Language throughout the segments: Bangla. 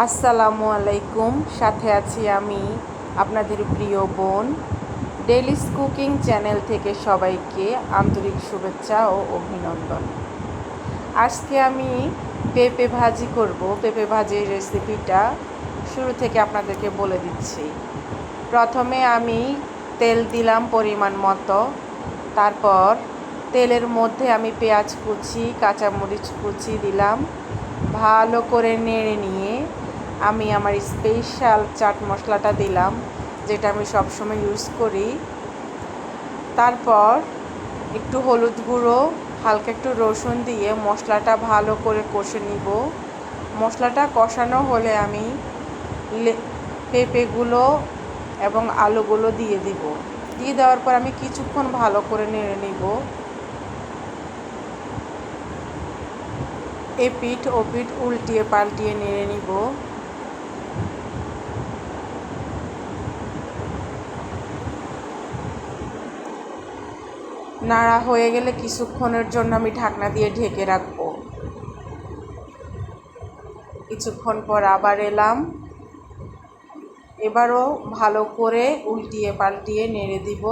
আসসালামু আলাইকুম। সাথে আছি আমি আপনাদের প্রিয় বোন। ডেইলিস কুকিং চ্যানেল থেকে সবাইকে আন্তরিক শুভেচ্ছা ও অভিনন্দন। আজকে আমি পেঁপে ভাজি করব। পেঁপে ভাজির রেসিপিটা শুরু থেকে আপনাদেরকে বলে দিচ্ছি। প্রথমে আমি তেল দিলাম পরিমাণ মতো। তারপর তেলের মধ্যে আমি পেঁয়াজ কুচি, কাঁচামরিচ কুচি দিলাম। ভালো করে নেড়ে নিয়ে আমি আমার স্পেশাল চাট মশলাটা দিলাম, যেটা আমি সবসময় ইউজ করি। তারপর একটু হলুদ গুঁড়ো, হালকা একটু রসুন দিয়ে মশলাটা ভালো করে কষে নিব। মশলাটা কষানো হলে আমি পেঁপেগুলো এবং আলুগুলো দিয়ে দিব। দিয়ে দেওয়ার পর আমি কিছুক্ষণ ভালো করে নেড়ে নিব। এপিঠ ওপিঠ উল্টিয়ে পাল্টিয়ে নেড়ে নিব। নাড়া হয়ে গেলে কিছুক্ষণের জন্য আমি ঢাকনা দিয়ে ঢেকে রাখবো। কিছুক্ষণ পর আবার এলাম। এবারও ভালো করে উল্টিয়ে পাল্টিয়ে নেড়ে দিব।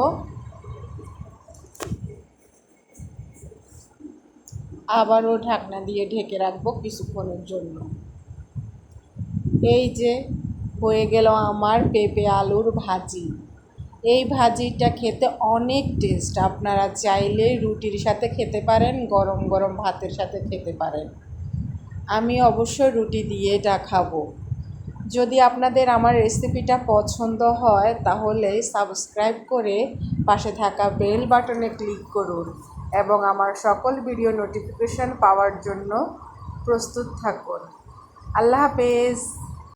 আবারও ঢাকনা দিয়ে ঢেকে রাখবো কিছুক্ষণের জন্য। এই যে হয়ে গেল আমার পেঁপে আলুর ভাজি। এই ভাজিটা খেতে অনেক টেস্ট। আপনারা চাইলে রুটির সাথে খেতে পারেন, গরম গরম ভাতের সাথে খেতে পারেন। আমি অবশ্যই রুটি দিয়ে এটা খাবো। যদি আপনাদের আমার রেসিপিটা পছন্দ হয় তাহলে সাবস্ক্রাইব করে পাশে থাকা বেল বাটনে ক্লিক করুন এবং আমার সকল ভিডিও নোটিফিকেশন পাওয়ার জন্য প্রস্তুত থাকুন। আল্লাহ হাফেজ।